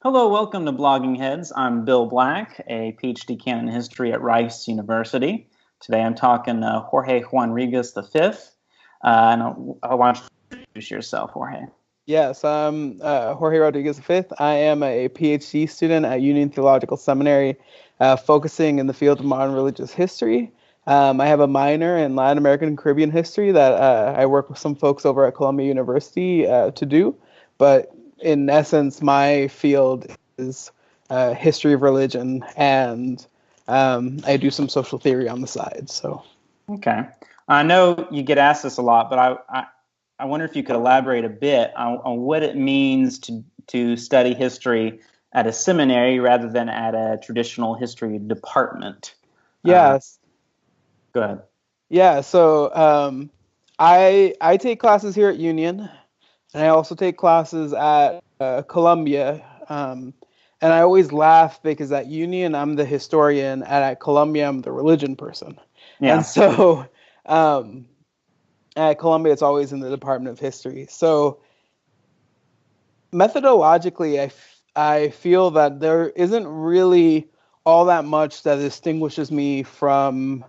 Hello, welcome to Blogging Heads. I'm Bill Black, a PhD candidate in history at Rice University. Today I'm talking Jorge Juan Rigas V. I want you to introduce yourself, Jorge. Yes, I'm Jorge Rodriguez V. I am a PhD student at Union Theological Seminary, focusing in the field of modern religious history. I have a minor in Latin American and Caribbean history that I work with some folks over at Columbia University to do. But in essence, my field is history of religion, and I do some social theory on the side. So. Okay. I know you get asked this a lot, but I wonder if you could elaborate a bit on what it means to study history at a seminary rather than at a traditional history department. Yes. Go ahead. Yeah, so I take classes here at Union, and I also take classes at Columbia. And I always laugh because at Union I'm the historian, and at Columbia I'm the religion person. Yeah. And so at Columbia it's always in the Department of History. So methodologically, I feel that there isn't really all that much that distinguishes me from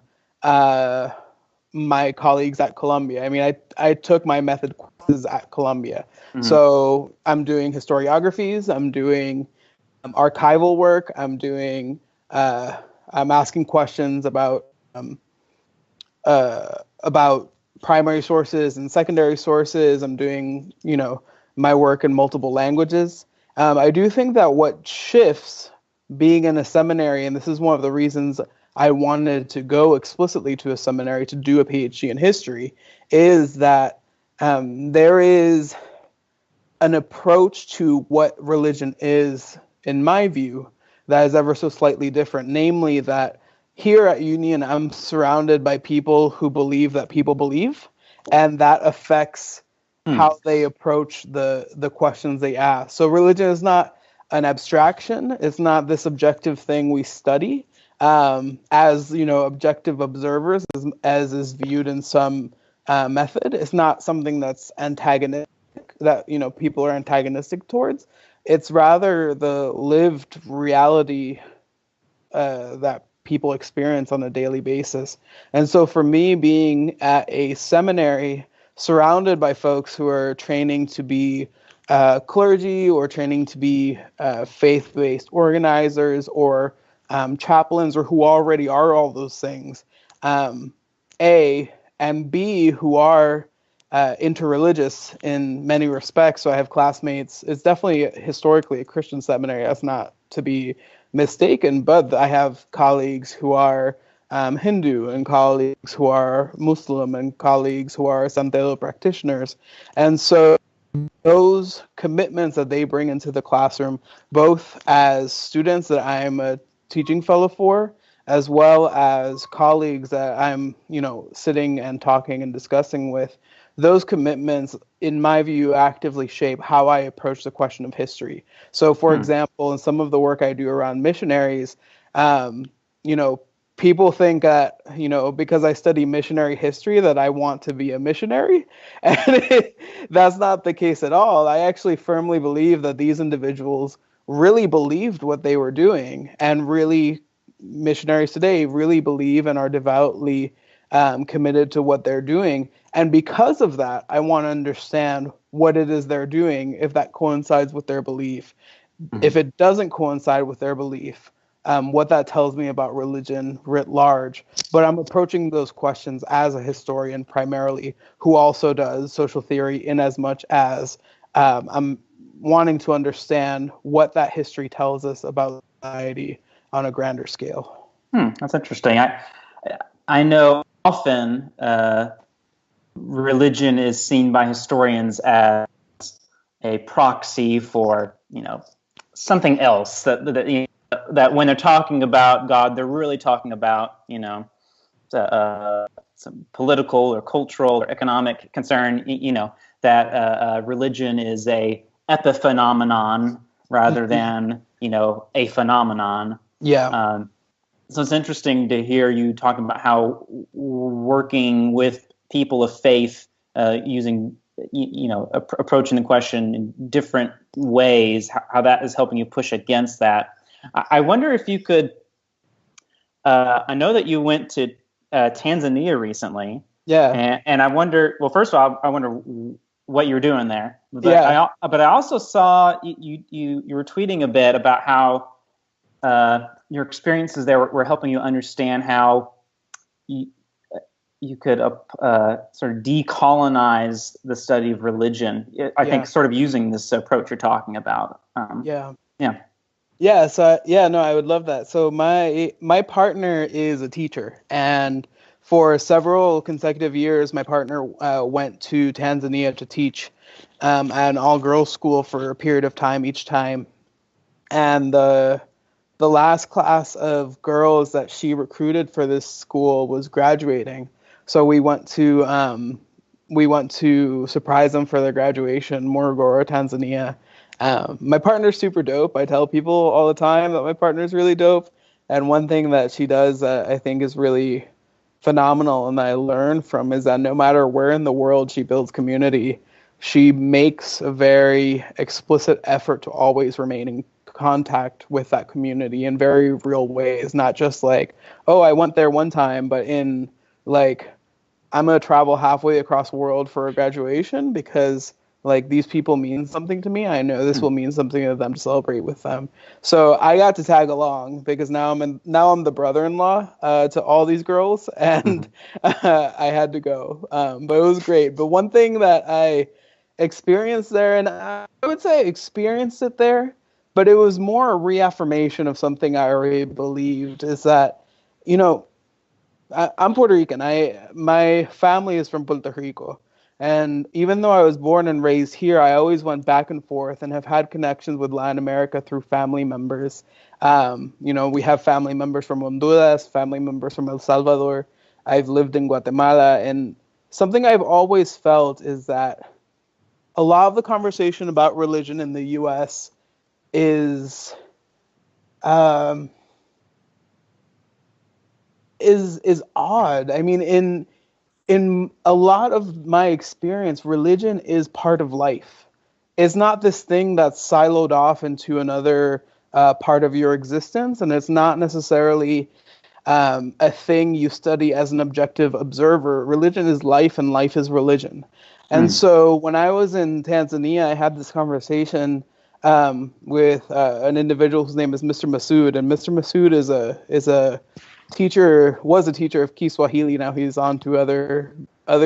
my colleagues at Columbia. I mean, I took my method courses at Columbia. Mm-hmm. So I'm doing historiographies, I'm doing archival work, I'm asking questions about primary sources and secondary sources. I'm doing, my work in multiple languages. I do think that what shifts being in a seminary, and this is one of the reasons I wanted to go explicitly to a seminary to do a PhD in history, is that there is an approach to what religion is, in my view, that is ever so slightly different. Namely, that here at Union, I'm surrounded by people who believe that people believe, and that affects how they approach the questions they ask. So religion is not an abstraction. It's not this objective thing we study as objective observers, as is viewed in some method. It's not something that's antagonistic, that people are antagonistic towards. It's rather the lived reality that people experience on a daily basis. And so for me, being at a seminary surrounded by folks who are training to be clergy, or training to be faith-based organizers, or chaplains, or who already are all those things, A, and B, who are interreligious in many respects. So I have classmates. It's definitely historically a Christian seminary. That's not to be mistaken, but I have colleagues who are Hindu, and colleagues who are Muslim, and colleagues who are Santedo practitioners. And so those commitments that they bring into the classroom, both as students that I'm a teaching fellow for, as well as colleagues that I'm, sitting and talking and discussing with, those commitments, in my view, actively shape how I approach the question of history. So, for example, in some of the work I do around missionaries, people think that, because I study missionary history, that I want to be a missionary. And that's not the case at all. I actually firmly believe that these individuals really believed what they were doing, and really, missionaries today really believe and are devoutly committed to what they're doing. And because of that, I want to understand what it is they're doing, if that coincides with their belief. If it doesn't coincide with their belief, what that tells me about religion writ large. But I'm approaching those questions as a historian primarily, who also does social theory, in as much as I'm wanting to understand what that history tells us about society on a grander scale. That's interesting. I know often religion is seen by historians as a proxy for something else, that when they're talking about God, they're really talking about some political or cultural or economic concern. That religion is a epiphenomenon rather than a phenomenon. Yeah. So it's interesting to hear you talking about how working with people of faith, using approaching the question in different ways, how that is helping you push against that. I wonder if you could, I know that you went to Tanzania recently. Yeah. And I wonder, well, first of all, I wonder what you were doing there. But Yeah. I also saw you were tweeting a bit about how your experiences there were helping you understand how you could sort of decolonize the study of religion. I think sort of using this approach you're talking about. Yeah. Yeah. Yeah. So no, I would love that. So my partner is a teacher, and for several consecutive years, my partner went to Tanzania to teach at an all-girls school for a period of time each time. And the last class of girls that she recruited for this school was graduating. So we went to surprise them for their graduation, Morogoro, Tanzania. My partner's super dope. I tell people all the time that my partner's really dope. And one thing that she does that I think is really phenomenal and that I learned from is that no matter where in the world she builds community, she makes a very explicit effort to always remain in contact with that community in very real ways, not just like, oh, I went there one time, but in like, I'm going to travel halfway across the world for a graduation because like these people mean something to me. I know this will mean something to them to celebrate with them. So I got to tag along because now I'm the brother-in-law to all these girls, and I had to go. But it was great. But one thing that I experienced there, and I would say I experienced it there, but it was more a reaffirmation of something I already believed, is that, I'm Puerto Rican. My family is from Puerto Rico. And even though I was born and raised here, I always went back and forth and have had connections with Latin America through family members. We have family members from Honduras, family members from El Salvador. I've lived in Guatemala. And something I've always felt is that a lot of the conversation about religion in the U.S. is odd. I mean, in a lot of my experience, religion is part of life. It's not this thing that's siloed off into another part of your existence, and it's not necessarily a thing you study as an objective observer. Religion is life, and life is religion. And so when I was in Tanzania, I had this conversation with an individual whose name is Mr. Masood, and Mr. Masood is a teacher, was a teacher of Kiswahili. Now he's on to other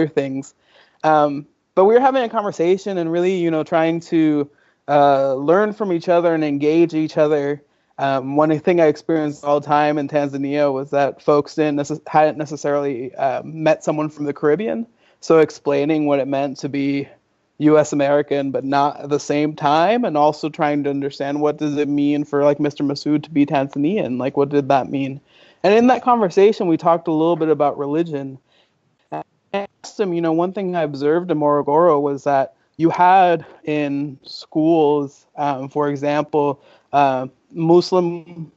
things. But we were having a conversation and really, trying to learn from each other and engage each other. One thing I experienced all the time in Tanzania was that folks hadn't necessarily met someone from the Caribbean. So explaining what it meant to be U.S. American, but not at the same time, and also trying to understand what does it mean for like Mr. Masood to be Tanzanian, like what did that mean? And in that conversation, we talked a little bit about religion. And I asked him, one thing I observed in Morogoro was that you had in schools, for example, Muslim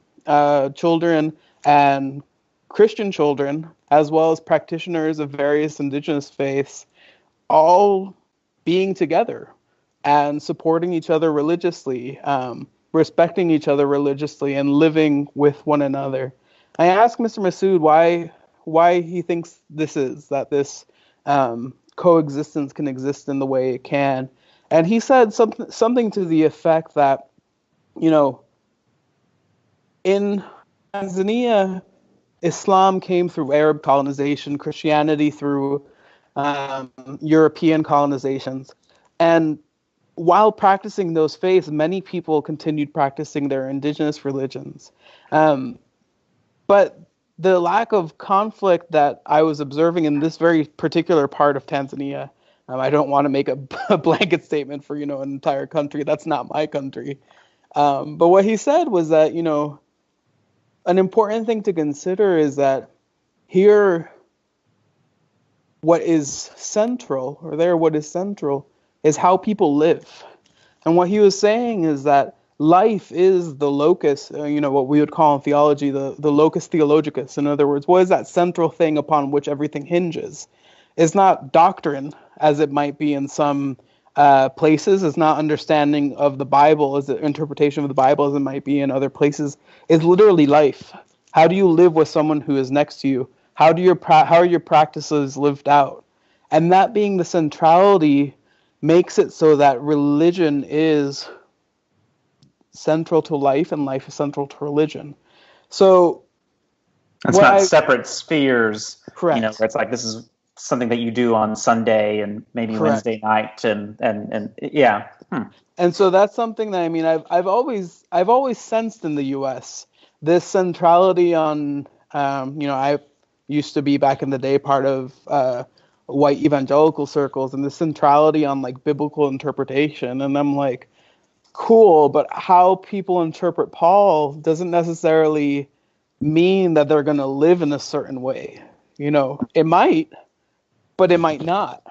children and Christian children, as well as practitioners of various indigenous faiths, all being together and supporting each other religiously, respecting each other religiously, and living with one another. I asked Mr. Masood why he thinks this is, that this coexistence can exist in the way it can. And he said something to the effect that, in Tanzania, Islam came through Arab colonization, Christianity through European colonizations. And while practicing those faiths, many people continued practicing their indigenous religions. But the lack of conflict that I was observing in this very particular part of Tanzania, I don't want to make a blanket statement for, an entire country. That's not my country. But what he said was that, an important thing to consider is that here, what is central, or there, what is central, is how people live. And what he was saying is that life is the locus, what we would call in theology, the locus theologicus. In other words, what is that central thing upon which everything hinges? It's not doctrine, as it might be in some places. It's not understanding of the Bible as an interpretation of the Bible as it might be in other places. It's literally life. How do you live with someone who is next to you? How are your practices lived out? And that being the centrality makes it so that religion is central to life and life is central to religion. So it's not separate spheres. Correct. You know, where it's like this is something that you do on Sunday and maybe Correct. Wednesday night and yeah. And so that's something that, I mean, I've always sensed in the U.S. this centrality on you know, I used to be back in the day part of white evangelical circles, and the centrality on like biblical interpretation. And I'm like, cool, but how people interpret Paul doesn't necessarily mean that they're going to live in a certain way. You know, it might, but it might not.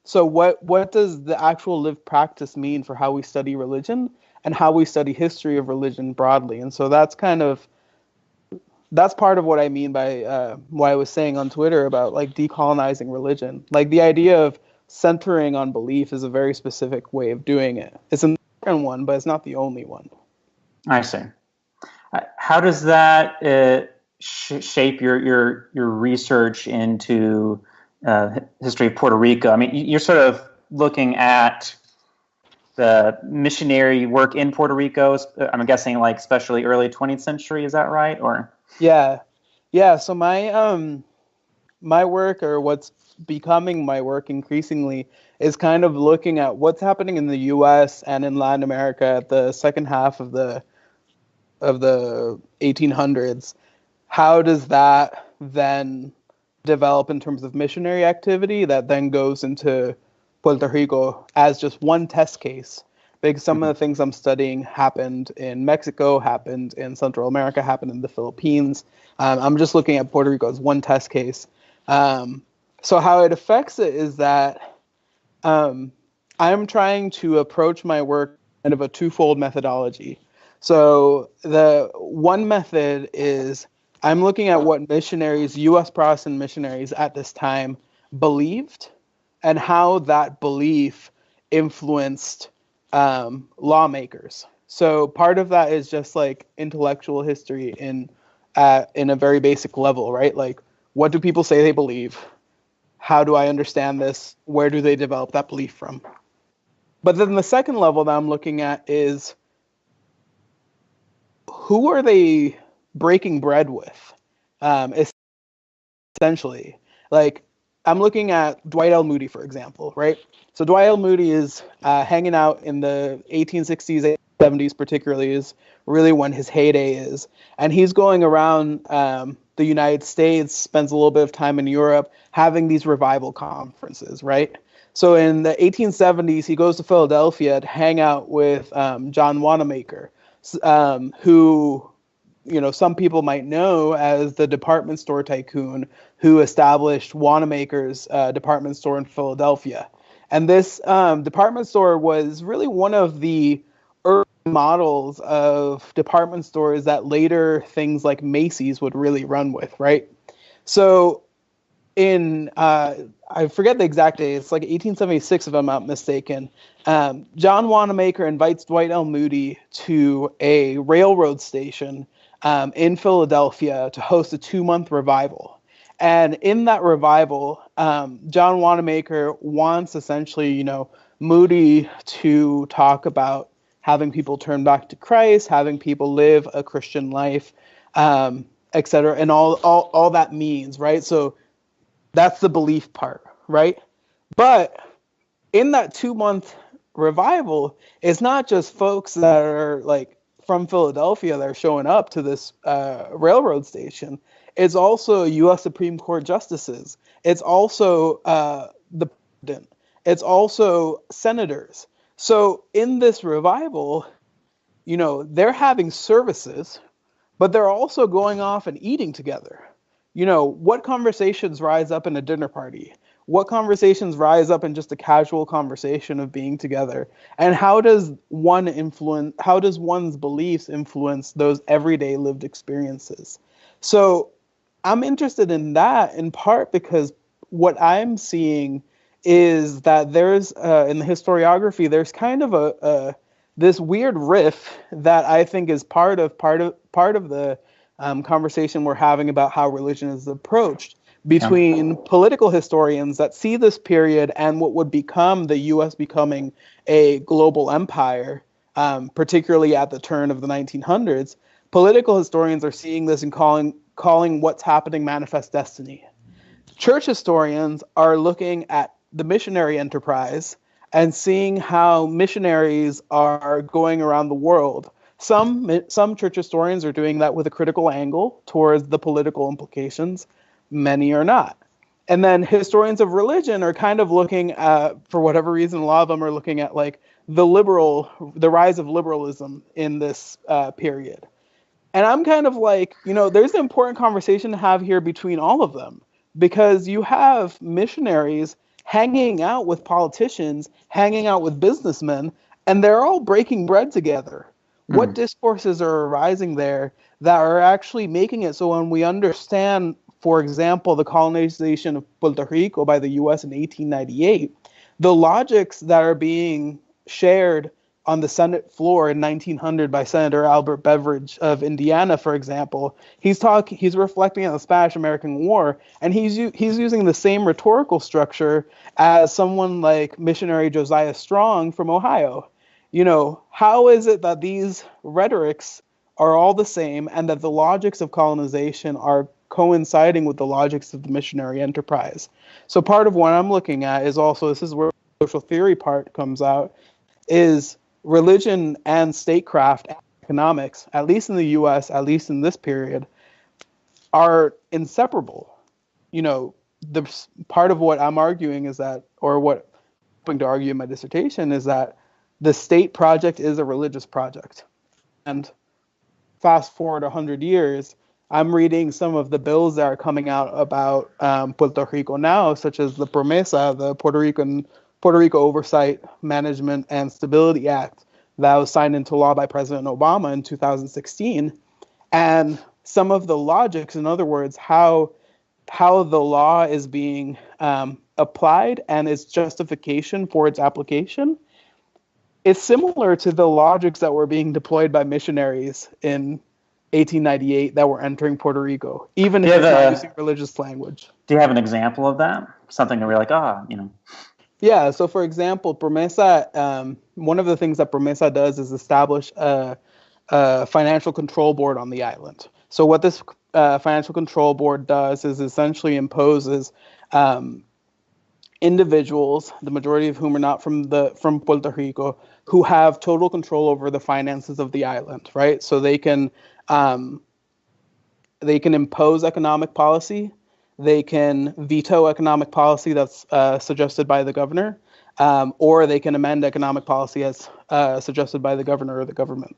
So what does the actual lived practice mean for how we study religion and how we study history of religion broadly? And so that's part of what I mean by what I was saying on Twitter about like decolonizing religion. Like the idea of centering on belief is a very specific way of doing it. It's an important one, but it's not the only one. I see. How does that shape your research into history of Puerto Rico? I mean, you're sort of looking at the missionary work in Puerto Rico. I'm guessing, like, especially early 20th century. Is that right? Or yeah. So my work, or what's becoming my work increasingly, is kind of looking at what's happening in the U.S. and in Latin America at the second half of the 1800s. How does that then develop in terms of missionary activity that then goes into Puerto Rico as just one test case? Because some of the things I'm studying happened in Mexico, happened in Central America, happened in the Philippines. I'm just looking at Puerto Rico as one test case. So how it affects it is that I'm trying to approach my work kind of a twofold methodology. So the one method is I'm looking at what missionaries, U.S. Protestant missionaries at this time believed and how that belief influenced lawmakers. So part of that is just like intellectual history in a very basic level, right? Like, what do people say they believe? How do I understand this? Where do they develop that belief from? But then the second level that I'm looking at is, who are they breaking bread with? Essentially, like, I'm looking at Dwight L. Moody, for example, right? So Dwight L. Moody is hanging out in the 1860s, 1870s, particularly, is really when his heyday is. And he's going around the United States, spends a little bit of time in Europe, having these revival conferences, right? So in the 1870s, he goes to Philadelphia to hang out with John Wanamaker, who, you know, some people might know as the department store tycoon who established Wanamaker's department store in Philadelphia. And this department store was really one of the early models of department stores that later things like Macy's would really run with, right? So in, I forget the exact date, it's like 1876 if I'm not mistaken, John Wanamaker invites Dwight L. Moody to a railroad station in Philadelphia to host a 2-month revival. And in that revival, John Wanamaker wants essentially, you know, Moody to talk about having people turn back to Christ, having people live a Christian life, et cetera, and all that means, right? So that's the belief part, right? But in that 2-month revival, it's not just folks that are like from Philadelphia that are showing up to this railroad station. It's also U.S. Supreme Court justices. It's also the president. It's also senators. So in this revival, you know, they're having services, but they're also going off and eating together. You know, what conversations rise up in a dinner party? What conversations rise up in just a casual conversation of being together? And how does one's beliefs influence those everyday lived experiences? So I'm interested in that in part because what I'm seeing is that there's in the historiography there's kind of a this weird riff that I think is part of the conversation we're having about how religion is approached Yeah. between political historians that see this period and what would become the U.S. becoming a global empire, particularly at the turn of the 1900s. Political historians are seeing this and calling what's happening manifest destiny. Church historians are looking at the missionary enterprise and seeing how missionaries are going around the world. Some church historians are doing that with a critical angle towards the political implications. Many are not. And then historians of religion are kind of looking at, for whatever reason, a lot of them are looking at like the rise of liberalism in this period. And I'm kind of like, there's an important conversation to have here between all of them, because you have missionaries hanging out with politicians, hanging out with businessmen, and they're all breaking bread together. What discourses are arising there that are actually making it so when we understand, for example, the colonization of Puerto Rico by the U.S. in 1898, the logics that are being shared on the Senate floor in 1900 by Senator Albert Beveridge of Indiana, for example, he's reflecting on the Spanish-American War, and he's using the same rhetorical structure as someone like missionary Josiah Strong from Ohio. How is it that these rhetorics are all the same and that the logics of colonization are coinciding with the logics of the missionary enterprise? So part of what I'm looking at is also, this is where the social theory part comes out, is religion and statecraft economics, at least in the U.S., at least in this period, are inseparable. The part of what I'm arguing is that, or what I'm hoping to argue in my dissertation, is that the state project is a religious project. And fast forward 100 years, I'm reading some of the bills that are coming out about Puerto Rico now, such as the PROMESA, the Puerto Rico Oversight, Management, and Stability Act that was signed into law by President Obama in 2016. And some of the logics, in other words, how the law is being applied and its justification for its application, it's similar to the logics that were being deployed by missionaries in 1898 that were entering Puerto Rico, even if it's not using religious language. Do you have an example of that? Something that we're like, Yeah, so for example, PROMESA, one of the things that PROMESA does is establish a financial control board on the island. So what this financial control board does is essentially imposes individuals, the majority of whom are not from Puerto Rico, who have total control over the finances of the island, right? So they can impose economic policy. They can veto economic policy that's suggested by the governor, or they can amend economic policy as suggested by the governor or the government.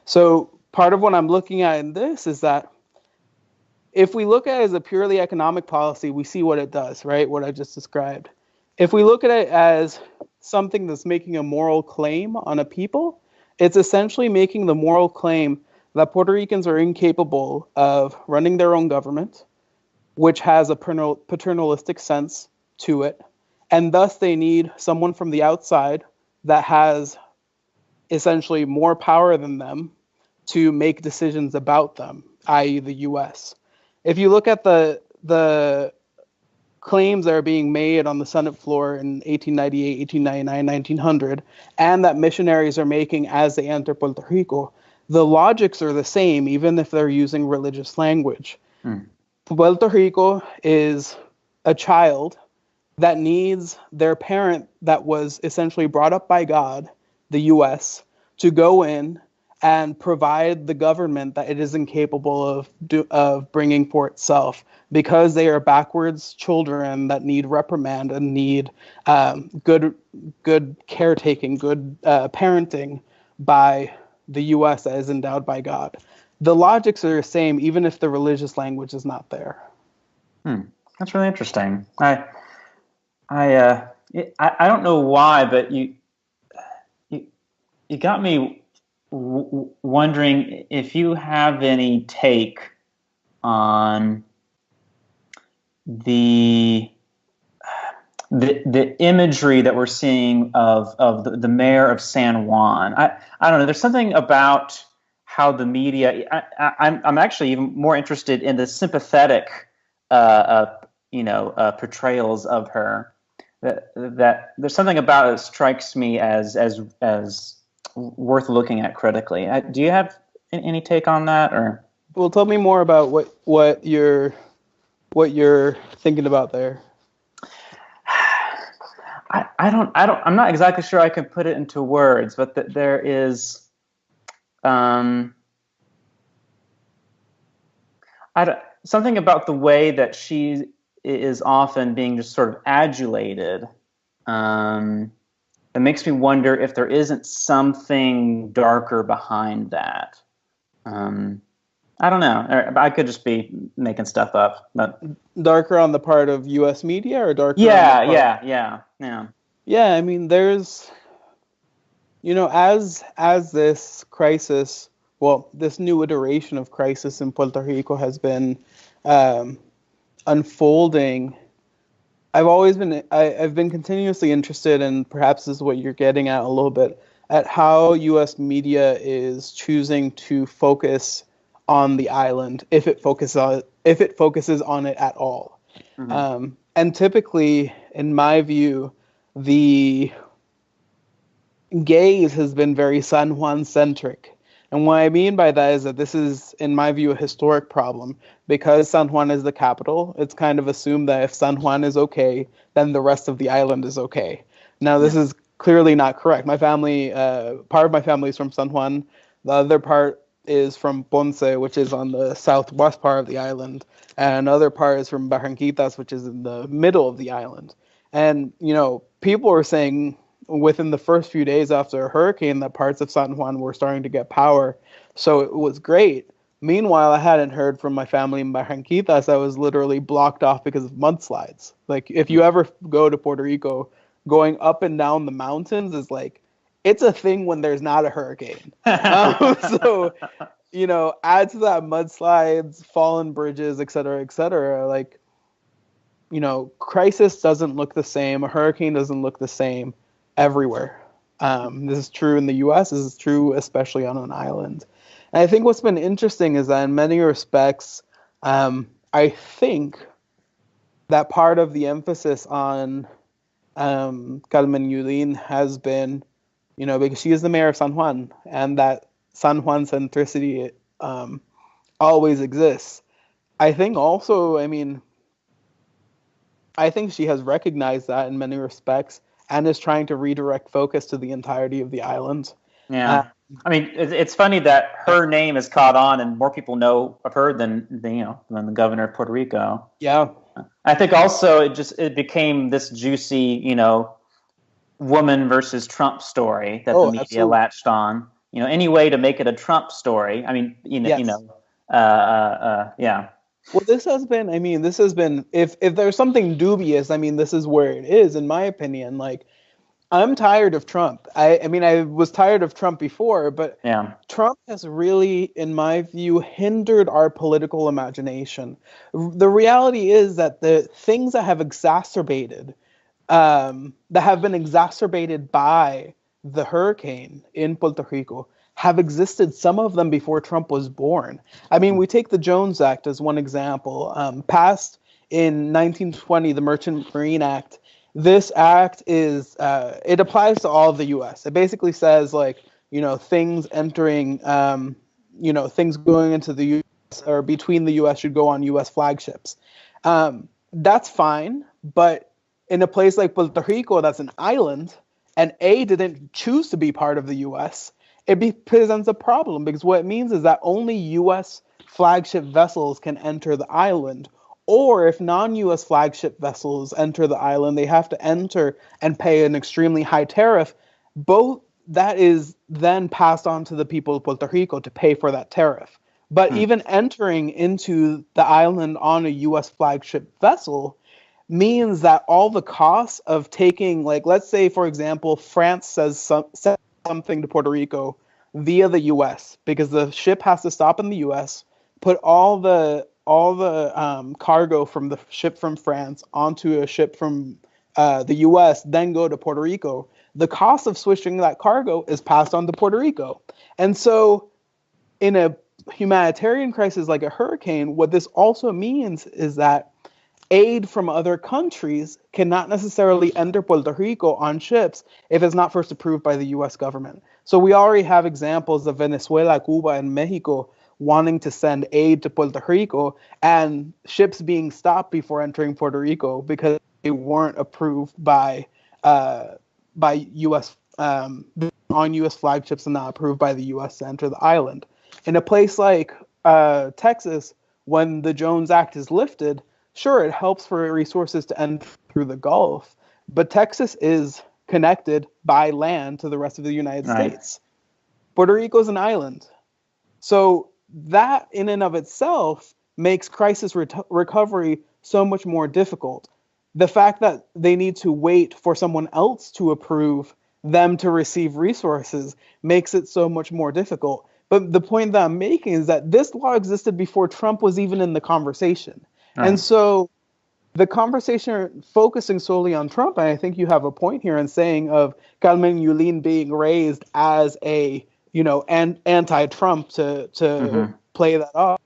So part of what I'm looking at in this is that if we look at it as a purely economic policy, we see what it does, right? What I just described. If we look at it as something that's making a moral claim on a people, it's essentially making the moral claim that Puerto Ricans are incapable of running their own government, which has a paternalistic sense to it, and thus they need someone from the outside that has essentially more power than them to make decisions about them, i.e. the U.S. If you look at the claims that are being made on the Senate floor in 1898, 1899, 1900, and that missionaries are making as they enter Puerto Rico, the logics are the same, even if they're using religious language. Puerto Rico is a child that needs their parent that was essentially brought up by God, the U.S., to go in and provide the government that it is incapable of bringing for itself, because they are backwards children that need reprimand and need good caretaking, good parenting by the U.S. that is endowed by God. The logics are the same, even if the religious language is not there. That's really interesting. I don't know why, but you got me wondering if you have any take on the the imagery that we're seeing of the mayor of San Juan. I don't know. There's something about how the media. I'm actually even more interested in the sympathetic, portrayals of her. That there's something about it that strikes me as worth looking at critically. Do you have any take on that, or? Well, tell me more about what you're thinking about there. I'm not exactly sure I can put it into words, but there is, something about the way that she is often being just sort of adulated, that makes me wonder if there isn't something darker behind that. I don't know. I could just be making stuff up, but darker on the part of U.S. media, or darker? Yeah. Yeah, I mean, there's, as this crisis, well, this new iteration of crisis in Puerto Rico has been unfolding. I've been continuously interested, and perhaps this is what you're getting at a little bit, at how U.S. media is choosing to focus on the island, if it focuses on it at all. Mm-hmm. And typically, in my view, the gaze has been very San Juan centric. And what I mean by that is that this is, in my view, a historic problem. Because San Juan is the capital, it's kind of assumed that if San Juan is okay, then the rest of the island is okay. Now, this is clearly not correct. My family, part of my family is from San Juan. The other part is from Ponce, which is on the southwest part of the island. And another part is from Barranquitas, which is in the middle of the island. And, people were saying within the first few days after a hurricane that parts of San Juan were starting to get power. So it was great. Meanwhile, I hadn't heard from my family in Barranquitas. I was literally blocked off because of mudslides. Like, if you ever go to Puerto Rico, going up and down the mountains is like, it's a thing when there's not a hurricane. So, add to that mudslides, fallen bridges, et cetera, like, crisis doesn't look the same. A hurricane doesn't look the same everywhere. This is true in the U.S. This is true especially on an island. And I think what's been interesting is that in many respects, I think that part of the emphasis on Carmen Yulín has been, because she is the mayor of San Juan, and that San Juan centricity always exists. I think also, I think she has recognized that in many respects and is trying to redirect focus to the entirety of the island. Yeah. It's funny that her name is caught on and more people know of her than the governor of Puerto Rico. Yeah. I think also it became this juicy, woman versus Trump story that the media absolutely latched on. Any way to make it a Trump story. Yeah. Well, this has been, if there's something dubious, this is where it is, in my opinion. Like, I'm tired of Trump. I was tired of Trump before, but Trump has really, in my view, hindered our political imagination. The reality is that the things that have been exacerbated by the hurricane in Puerto Rico have existed, some of them before Trump was born. We take the Jones Act as one example. Passed in 1920, the Merchant Marine Act. This act is, it applies to all of the U.S. It basically says, things entering, things going into the U.S. or between the U.S. should go on U.S. flagships. That's fine, but in a place like Puerto Rico, that's an island, and didn't choose to be part of the U.S., presents a problem, because what it means is that only U.S. flagship vessels can enter the island. Or if non-U.S. flagship vessels enter the island, they have to enter and pay an extremely high tariff. Both that is then passed on to the people of Puerto Rico to pay for that tariff. But even entering into the island on a U.S. flagship vessel means that all the costs of taking, let's say, for example, France says something to Puerto Rico via the U.S. because the ship has to stop in the U.S., put all the cargo from the ship from France onto a ship from the U.S., then go to Puerto Rico, the cost of switching that cargo is passed on to Puerto Rico. And so in a humanitarian crisis like a hurricane, what this also means is that aid from other countries cannot necessarily enter Puerto Rico on ships if it's not first approved by the U.S. government. So we already have examples of Venezuela, Cuba, and Mexico wanting to send aid to Puerto Rico and ships being stopped before entering Puerto Rico because they weren't approved by U.S. On U.S. flagships and not approved by the U.S. to enter the island. In a place like Texas, when the Jones Act is lifted, sure, it helps for resources to enter through the Gulf, but Texas is connected by land to the rest of the United States. Puerto Rico is an island. So that in and of itself makes crisis recovery so much more difficult. The fact that they need to wait for someone else to approve them to receive resources makes it so much more difficult. But the point that I'm making is that this law existed before Trump was even in the conversation. Right. And so the conversation focusing solely on Trump, and I think you have a point here in saying of Carmen Yulín being raised as a, anti-Trump to play that off,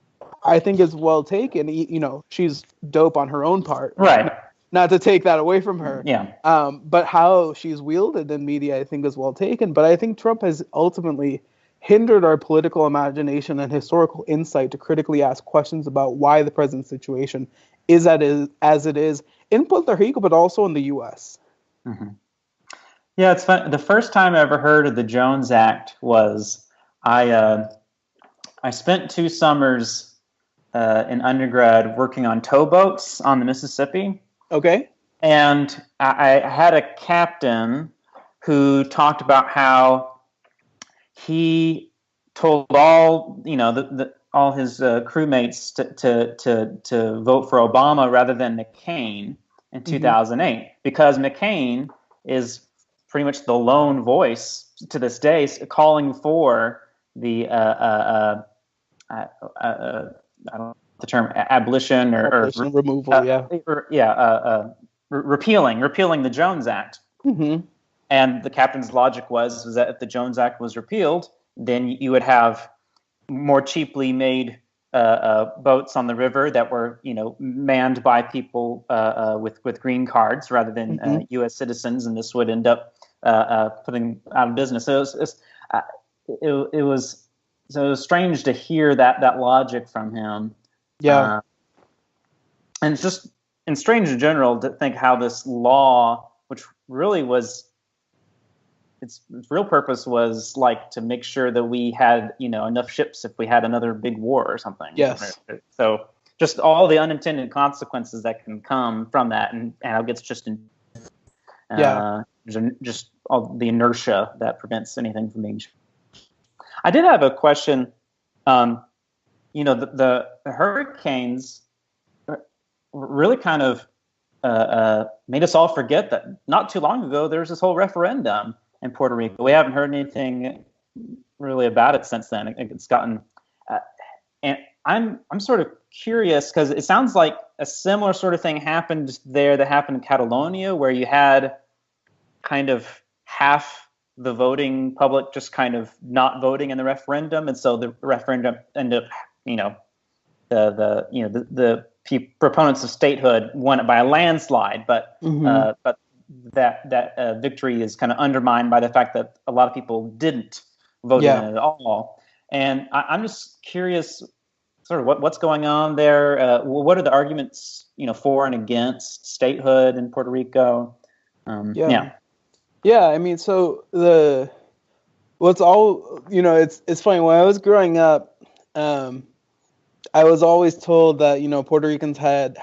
I think is well taken. She's dope on her own part. Right. Not to take that away from her. Yeah. But how she's wielded in media, I think, is well taken. But I think Trump has ultimately hindered our political imagination and historical insight to critically ask questions about why the present situation is as it is in Puerto Rico, but also in the U.S. Mm-hmm. Yeah, it's fun. The first time I ever heard of the Jones Act was I spent 2 summers in undergrad working on towboats on the Mississippi. Okay. And I had a captain who talked about how he told all all his crewmates to vote for Obama rather than McCain in 2008 because McCain is pretty much the lone voice to this day calling for the I don't know the term abolition or removal, repealing the Jones Act. Mm-hmm. And the captain's logic was that if the Jones Act was repealed, then you would have more cheaply made boats on the river that were, manned by people with green cards rather than U.S. citizens, and this would end up putting out of business. So it was strange to hear that logic from him. Yeah, and it's just and strange in general to think how this law, which really was. Its real purpose was like to make sure that we had, enough ships if we had another big war or something. Yes. So just all the unintended consequences that can come from that, and how it gets just just all the inertia that prevents anything from being. I did have a question. The hurricanes really kind of made us all forget that not too long ago there was this whole referendum in Puerto Rico. We haven't heard anything really about it since then. It's gotten, and I'm sort of curious because it sounds like a similar sort of thing happened there that happened in Catalonia, where you had kind of half the voting public just kind of not voting in the referendum, and so the referendum ended up, the proponents of statehood won it by a landslide, but that victory is kind of undermined by the fact that a lot of people didn't vote in it at all. And I'm just curious, sort of what's going on there. What are the arguments, for and against statehood in Puerto Rico? I mean, so it's funny. When I was growing up, I was always told that Puerto Ricans had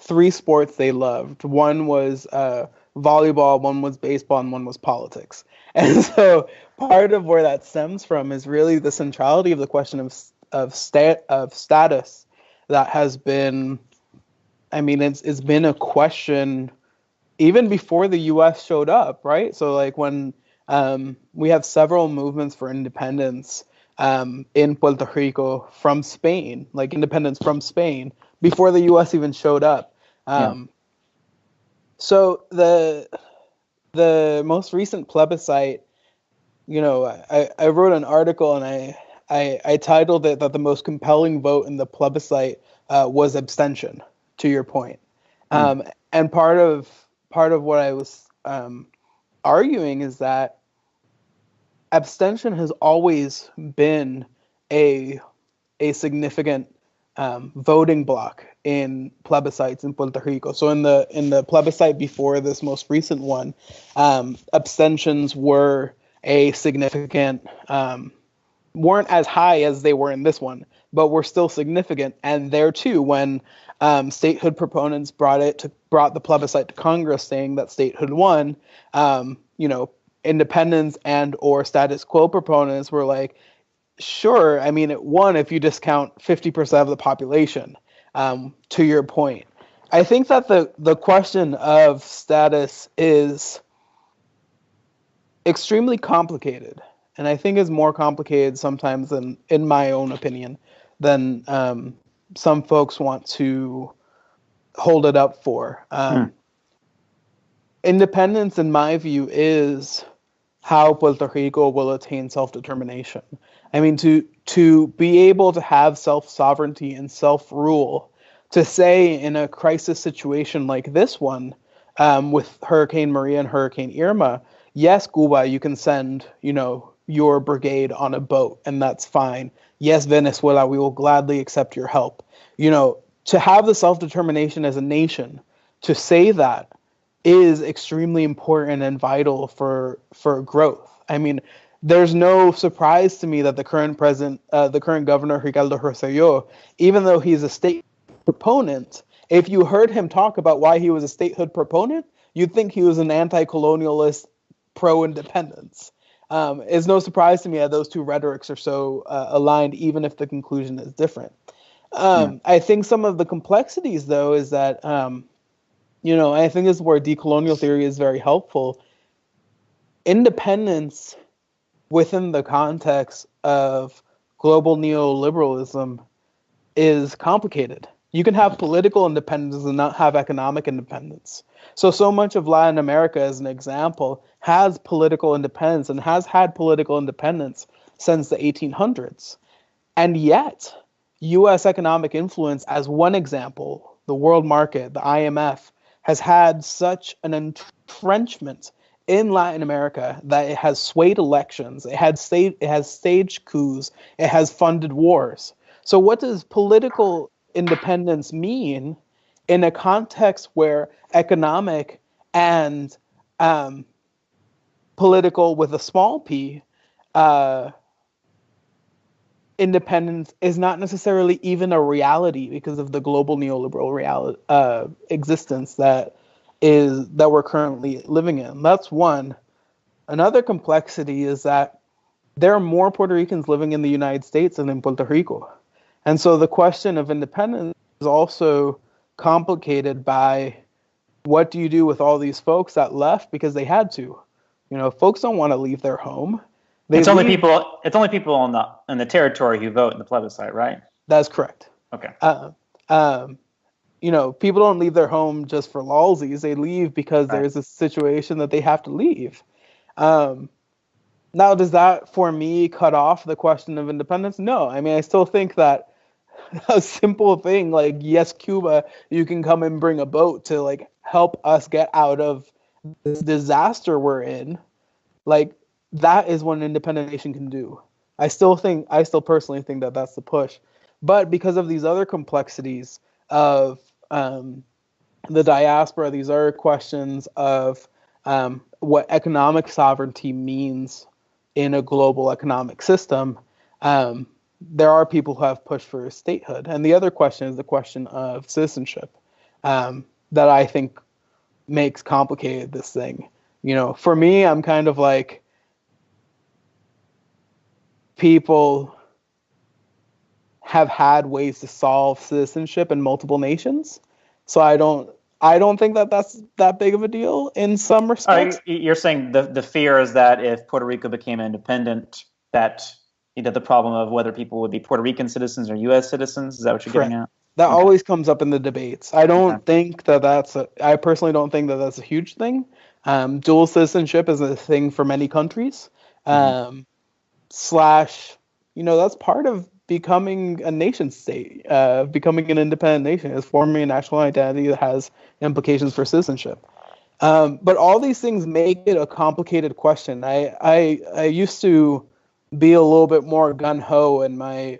3 sports they loved. One was volleyball, one was baseball, and one was politics. And so part of where that stems from is really the centrality of the question of status that has been, it's been a question even before the U.S. showed up, right? So like when we have several movements for independence in Puerto Rico from Spain, like independence from Spain, before the U.S. even showed up. So the most recent plebiscite, I wrote an article and I titled it that the most compelling vote in the plebiscite was abstention. To your point, and part of what I was arguing is that abstention has always been a significant voting bloc in plebiscites in Puerto Rico. So in the plebiscite before this most recent one, abstentions were a significant, weren't as high as they were in this one, but were still significant. And there too, when statehood proponents brought the plebiscite to Congress, saying that statehood won, independence and or status quo proponents were like, sure, I mean, it won if you discount 50% of the population, to your point. I think that the question of status is extremely complicated, and I think is more complicated sometimes than, in my own opinion, than some folks want to hold it up for. Independence, in my view, is how Puerto Rico will attain self-determination. I mean, to be able to have self-sovereignty and self-rule, to say in a crisis situation like this one, with Hurricane Maria and Hurricane Irma, yes, Cuba, you can send, your brigade on a boat, and that's fine. Yes, Venezuela, we will gladly accept your help. To have the self-determination as a nation, to say that is extremely important and vital for growth. I mean, there's no surprise to me that the current governor, Ricardo Rosselló, even though he's a state proponent, if you heard him talk about why he was a statehood proponent, you'd think he was an anti-colonialist pro-independence. It's no surprise to me that those two rhetorics are so aligned, even if the conclusion is different. I think some of the complexities, though, is that, I think this is where decolonial theory is very helpful. Independence within the context of global neoliberalism is complicated. You can have political independence and not have economic independence. So much of Latin America, as an example, has political independence and has had political independence since the 1800s. And yet, U.S. economic influence, as one example, the world market, the IMF, has had such an entrenchment in Latin America that it has swayed elections, it has staged coups, it has funded wars. So what does political independence mean in a context where economic and political with a small p independence is not necessarily even a reality because of the global neoliberal existence that we're currently living in? That's one. Another complexity is that there are more Puerto Ricans living in the United States than in Puerto Rico. And so the question of independence is also complicated by what do you do with all these folks that left because they had to? Folks don't want to leave their home. It's only people in the territory who vote in the plebiscite, right? That's correct. Okay. People don't leave their home just for lulsies. They leave because there's a situation that they have to leave. Now, does that, for me, cut off the question of independence? No. I mean, I still think that a simple thing like, yes, Cuba, you can come and bring a boat to like help us get out of this disaster we're in. Like, that is what an independent nation can do. I still personally think that that's the push. But because of these other complexities of the diaspora, these other questions of what economic sovereignty means in a global economic system, there are people who have pushed for statehood. And the other question is the question of citizenship that I think makes complicated this thing. For me, I'm kind of like, people have had ways to solve citizenship in multiple nations. So I don't think that that's that big of a deal in some respects. You're saying the fear is that if Puerto Rico became independent, that the problem of whether people would be Puerto Rican citizens or U.S. citizens, is that what you're getting at? That Okay. always comes up in the debates. I don't think that I personally don't think that that's a huge thing. Dual citizenship is a thing for many countries. Mm-hmm. Slash, that's part of becoming a nation state, becoming an independent nation, is forming a national identity that has implications for citizenship. But all these things make it a complicated question. I used to be a little bit more gung-ho in my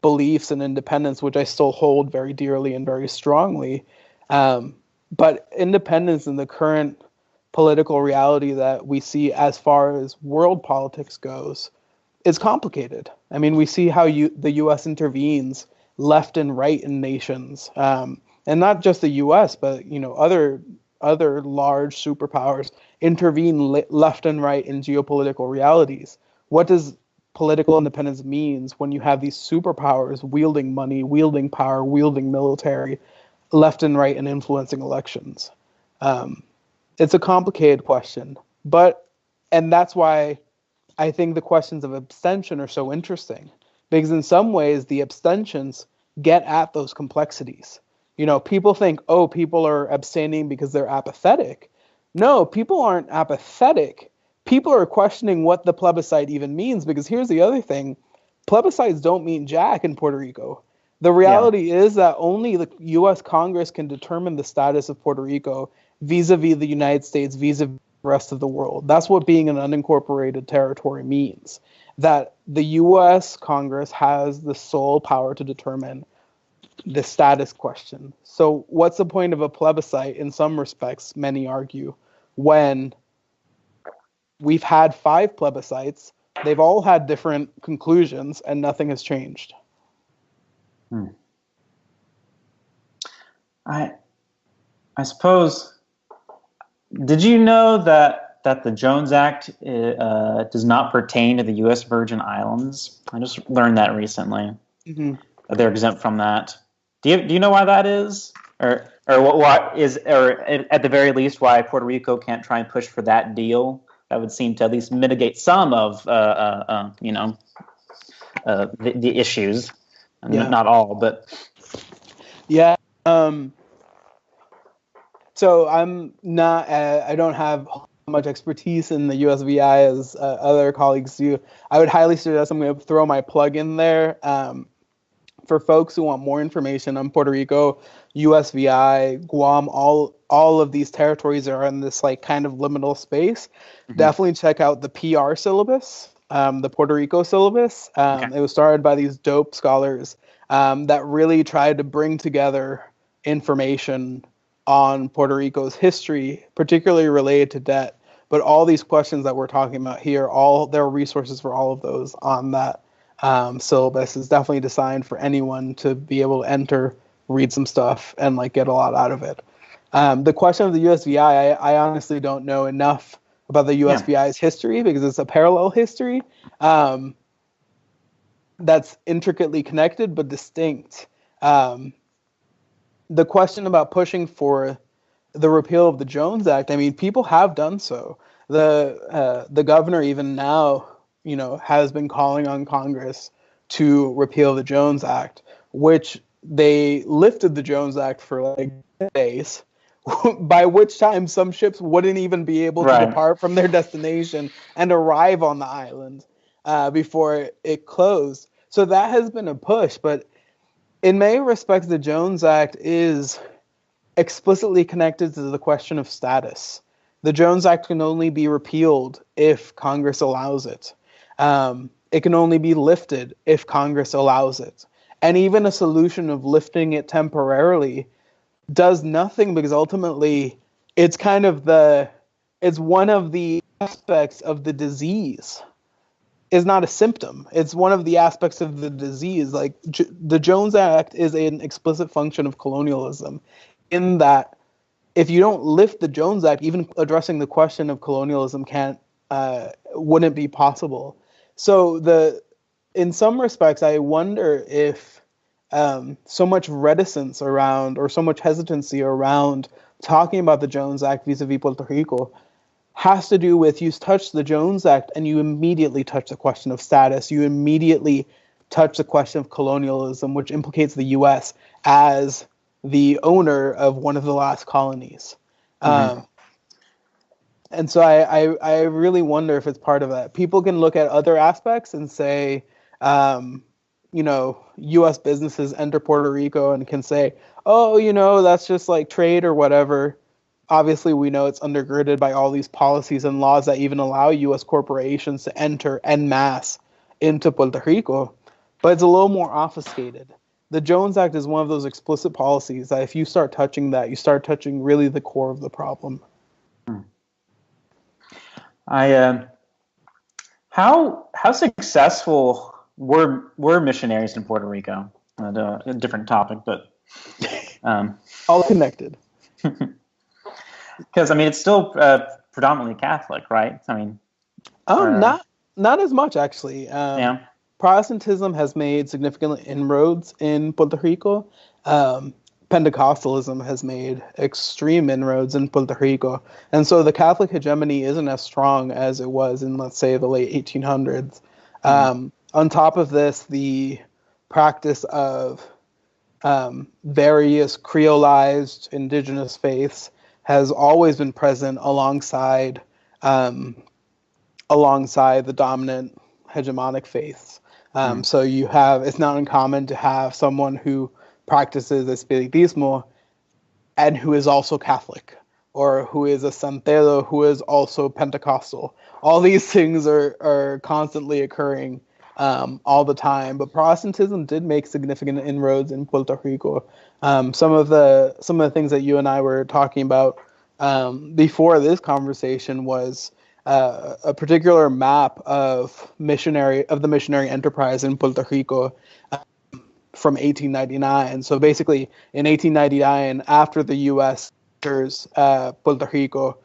beliefs and independence, which I still hold very dearly and very strongly. But independence in the current political reality that we see as far as world politics goes is complicated. I mean, we see how the U.S. intervenes left and right in nations, and not just the U.S., but other large superpowers intervene left and right in geopolitical realities. What does political independence means when you have these superpowers wielding money, wielding power, wielding military, left and right, and influencing elections? It's a complicated question, and that's why I think the questions of abstention are so interesting, because in some ways the abstentions get at those complexities. People think, oh, people are abstaining because they're apathetic. No, people aren't apathetic. People are questioning what the plebiscite even means, because here's the other thing. Plebiscites don't mean jack in Puerto Rico. The Yeah. reality is that only the U.S. Congress can determine the status of Puerto Rico vis-a-vis the United States, vis-a-vis the rest of the world. That's what being an unincorporated territory means, that the U.S. Congress has the sole power to determine the status question. So what's the point of a plebiscite, in some respects, many argue, when we've had 5 plebiscites, they've all had different conclusions, and nothing has changed? Hmm. I suppose. Did you know that the Jones Act does not pertain to the U.S. Virgin Islands? I just learned that recently. Mm-hmm. That they're exempt from that. Do you know why that is, or what is, or at the very least, why Puerto Rico can't try and push for that deal? That would seem to at least mitigate some of the issues. Yeah. Not all, but Yeah. So I'm not. I don't have much expertise in the USVI as other colleagues do. I would highly suggest, I'm going to throw my plug in there. For folks who want more information on Puerto Rico, USVI, Guam, all of these territories are in this like kind of liminal space. Mm-hmm. Definitely check out the PR syllabus, the Puerto Rico syllabus. Okay. It was started by these dope scholars that really tried to bring together information on Puerto Rico's history, particularly related to debt. But all these questions that we're talking about here, there are resources for all of those on that syllabus. Is definitely designed for anyone to be able to enter, read some stuff, and like get a lot out of it. The question of the USVI, I honestly don't know enough about the USVI's history, because it's a parallel history that's intricately connected but distinct. The question about pushing for the repeal of the Jones Act, I mean, people have done so. The governor even now, has been calling on Congress to repeal the Jones Act, which they lifted the Jones Act for like days, by which time some ships wouldn't even be able to depart from their destination and arrive on the island before it closed. So that has been a push, but in many respects, the Jones Act is explicitly connected to the question of status. The Jones Act can only be repealed if Congress allows it. It can only be lifted if Congress allows it. And even a solution of lifting it temporarily does nothing, because ultimately it's it's one of the aspects of the disease. Is not a symptom. It's one of the aspects of the disease. Like the Jones Act is an explicit function of colonialism, in that if you don't lift the Jones Act, even addressing the question of colonialism wouldn't be possible. So in some respects, I wonder if so much reticence around, or so much hesitancy around talking about the Jones Act vis-a-vis Puerto Rico has to do with, you touch the Jones Act and you immediately touch the question of status. You immediately touch the question of colonialism, which implicates the U.S. as the owner of one of the last colonies. Mm-hmm. And so I really wonder if it's part of that. People can look at other aspects and say, U.S. businesses enter Puerto Rico and can say, oh, that's just like trade or whatever. Obviously, we know it's undergirded by all these policies and laws that even allow U.S. corporations to enter en masse into Puerto Rico. But it's a little more obfuscated. The Jones Act is one of those explicit policies that if you start touching that, you start touching really the core of the problem. How successful were missionaries in Puerto Rico? A different topic, but all connected. Because it's still predominantly Catholic, right? Not as much actually. Yeah. Protestantism has made significant inroads in Puerto Rico. Pentecostalism has made extreme inroads in Puerto Rico. And so the Catholic hegemony isn't as strong as it was in, let's say, the late 1800s. Mm-hmm. On top of this, the practice of various creolized indigenous faiths has always been present alongside the dominant hegemonic faiths. So it's not uncommon to have someone who practices espiritismo and who is also Catholic, or who is a santero who is also Pentecostal. All these things are constantly occurring all the time. But Protestantism did make significant inroads in Puerto Rico. Some of the things that you and I were talking about before this conversation was a particular map of the missionary enterprise in Puerto Rico from 1899. So basically, in 1899, after the U.S. enters Puerto Rico,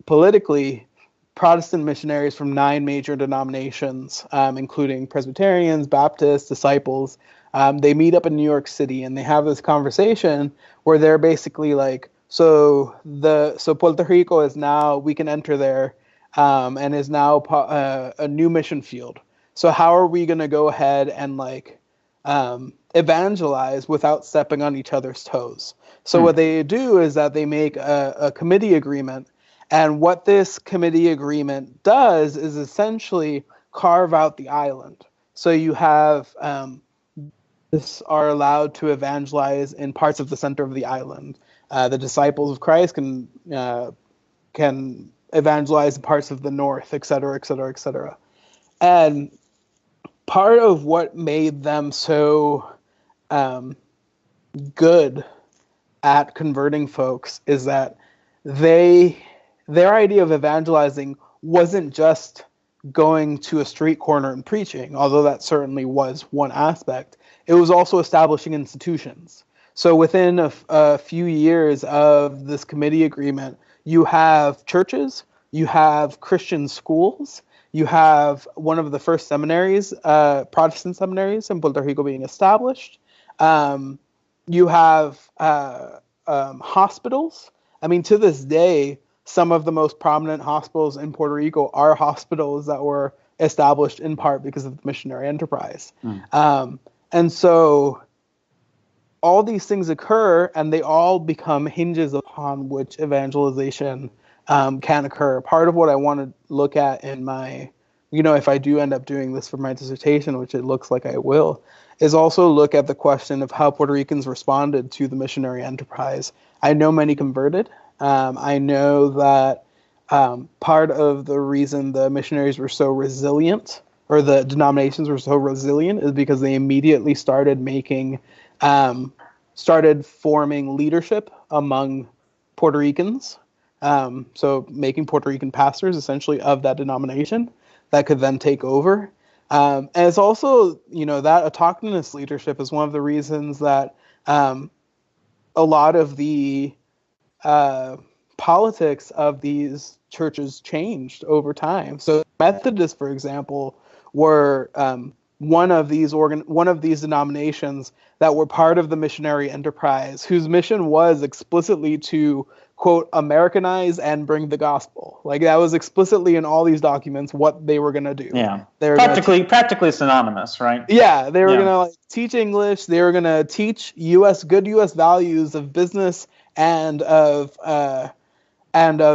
politically, Protestant missionaries from 9 major denominations, including Presbyterians, Baptists, Disciples, they meet up in New York City and they have this conversation where they're basically like, so Puerto Rico is now, we can enter there, and is now a new mission field. So how are we going to go ahead and evangelize without stepping on each other's toes? So what they do is that they make a committee agreement. And what this committee agreement does is essentially carve out the island. So you have are allowed to evangelize in parts of the center of the island. The disciples of Christ can evangelize in parts of the north, et cetera, et cetera, et cetera. And part of what made them so good at converting folks is that their idea of evangelizing wasn't just going to a street corner and preaching, although that certainly was one aspect. It was also establishing institutions. So within a few years of this committee agreement, you have churches, you have Christian schools, you have one of the first seminaries, Protestant seminaries in Puerto Rico being established. You have hospitals. To this day, some of the most prominent hospitals in Puerto Rico are hospitals that were established in part because of the missionary enterprise. And so all these things occur, and they all become hinges upon which evangelization can occur. Part of what I want to look at in my, if I do end up doing this for my dissertation, which it looks like I will, is also look at the question of how Puerto Ricans responded to the missionary enterprise. I know many converted. I know that part of the reason the missionaries were so resilient, or the denominations were so resilient, is because they immediately started forming leadership among Puerto Ricans. So making Puerto Rican pastors essentially of that denomination that could then take over. And it's also, that autochthonous leadership is one of the reasons that a lot of the politics of these churches changed over time. So Methodists, for example, were one of these denominations that were part of the missionary enterprise, whose mission was explicitly to quote, Americanize and bring the gospel. Like that was explicitly in all these documents what they were going to do. Yeah. They were Practically synonymous, right? yeah, they were going to teach English. They were going to teach good U.S. values of business and of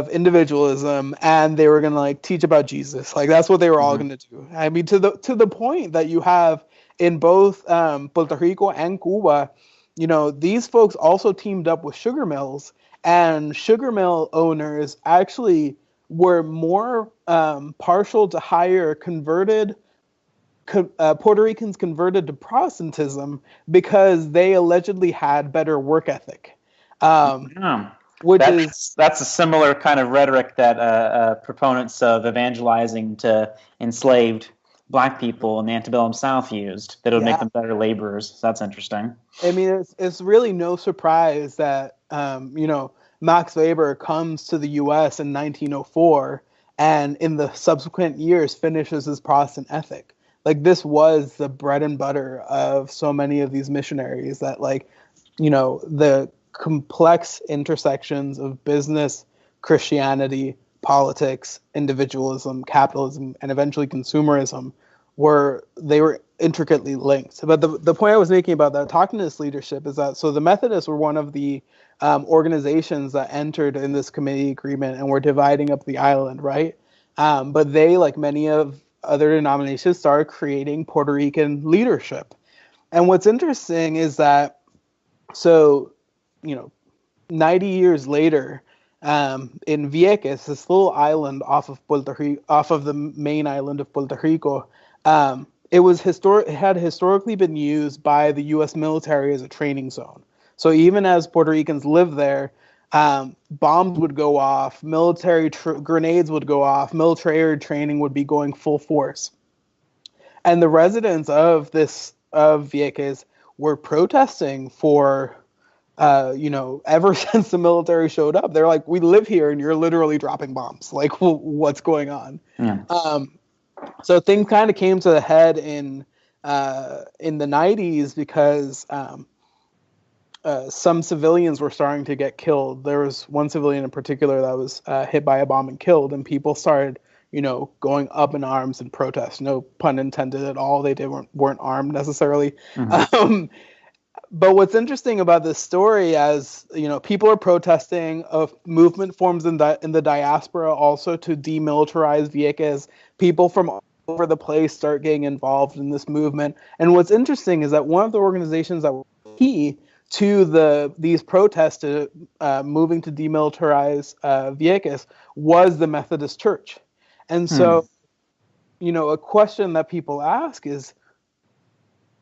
individualism, and they were going to teach about Jesus. Like that's what they were all going to do. I mean, to the point that you have in both Puerto Rico and Cuba, these folks also teamed up with sugar mills, and sugar mill owners actually were more partial to hire Puerto Ricans converted to Protestantism because they allegedly had better work ethic. That's a similar kind of rhetoric that proponents of evangelizing to enslaved Black people in the antebellum South used. That it would make them better laborers. So that's interesting. I mean, it's really no surprise that Max Weber comes to the U.S. in 1904 and in the subsequent years finishes his Protestant ethic. Like this was the bread and butter of so many of these missionaries that the complex intersections of business, Christianity, politics, individualism, capitalism, and eventually consumerism were intricately linked. But the point I was making about the autochthonous leadership is that the Methodists were one of the organizations that entered in this committee agreement and were dividing up the island, right? But they, like many of other denominations, started creating Puerto Rican leadership. And what's interesting is that 90 years later, in Vieques, this little island off of the main island of Puerto Rico, it had historically been used by the U.S. military as a training zone. So even as Puerto Ricans lived there, bombs would go off, military grenades would go off, military training would be going full force. And the residents of Vieques were protesting for ever since the military showed up. They're like, we live here and you're literally dropping bombs. Like, what's going on? Yeah. So things kind of came to the head in the 90s because some civilians were starting to get killed. There was one civilian in particular that was hit by a bomb and killed, and people started, going up in arms in protest. No pun intended at all. They weren't armed necessarily. Mm-hmm. But what's interesting about this story, as people are protesting, a movement forms in the diaspora also to demilitarize Vieques. People from all over the place start getting involved in this movement. And what's interesting is that one of the organizations that were key to these protests to moving to demilitarize Vieques was the Methodist Church. And so, a question that people ask is,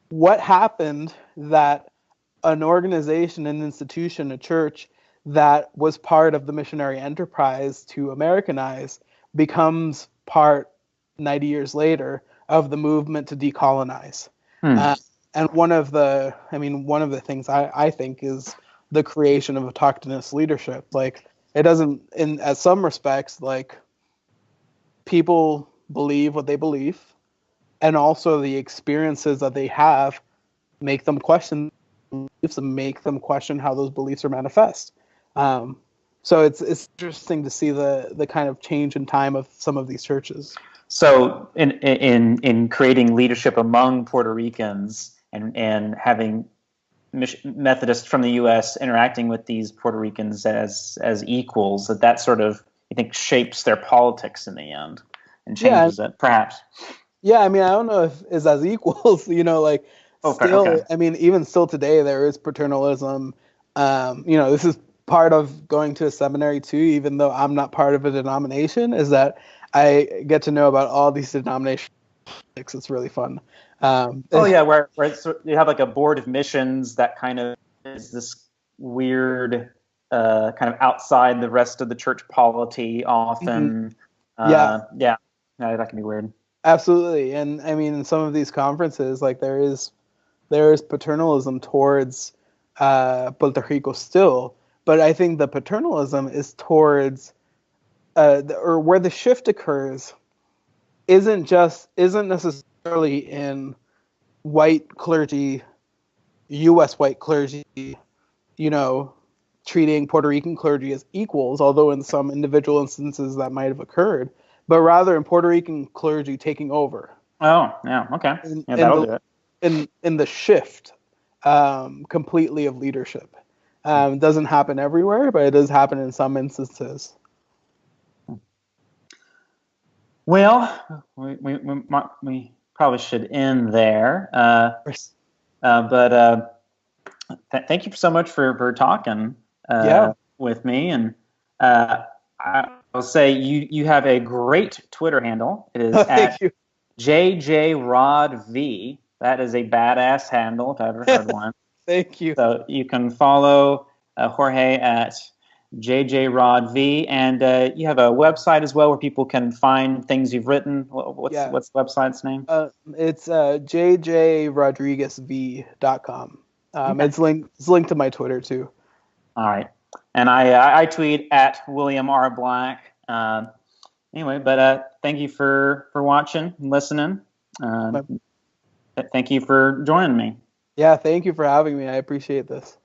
what happened that an organization, an institution, a church that was part of the missionary enterprise to Americanize becomes part 90 years later of the movement to decolonize? And one of the things I think is the creation of autochthonous leadership. Like, it doesn't, in some respects, like, people believe what they believe, and also the experiences that they have make them question beliefs and make them question how those beliefs are manifest. So it's interesting to see the kind of change in time of some of these churches. So in creating leadership among Puerto Ricans and having Methodists from the U.S. interacting with these Puerto Ricans as equals, that sort of, you think, shapes their politics in the end and changes it, perhaps. Yeah, I mean, I don't know if it's as equals, still, okay. I mean, even still today, there is paternalism. This is part of going to a seminary too, even though I'm not part of a denomination, is that I get to know about all these denominations. It's really fun. Where you have like a board of missions that kind of is this weird, kind of outside the rest of the church polity often. Mm-hmm. That can be weird. Absolutely. And I mean, in some of these conferences, like there is paternalism towards Puerto Rico still, but I think the paternalism is towards or where the shift occurs isn't necessarily in white clergy, U.S. white clergy, treating Puerto Rican clergy as equals, although in some individual instances that might have occurred, but rather in Puerto Rican clergy taking over. Oh, yeah, okay. Yeah, In that'll the do it. in the shift completely of leadership. It doesn't happen everywhere, but it does happen in some instances. Well, we probably should end there. But thank you so much for talking Yeah. with me. And I'll say you have a great Twitter handle. It is Thank at you. JJRodV. That is a badass handle if I've ever heard one. Thank you. So you can follow Jorge at JJRodV, and you have a website as well where people can find things you've written. What's the website's name? It's jjrodriguezv.com. Okay. It's linked to my Twitter too. All right, and I tweet at William R. Black. Anyway, but thank you for watching and listening. Thank you for joining me. Yeah, thank you for having me. I appreciate this.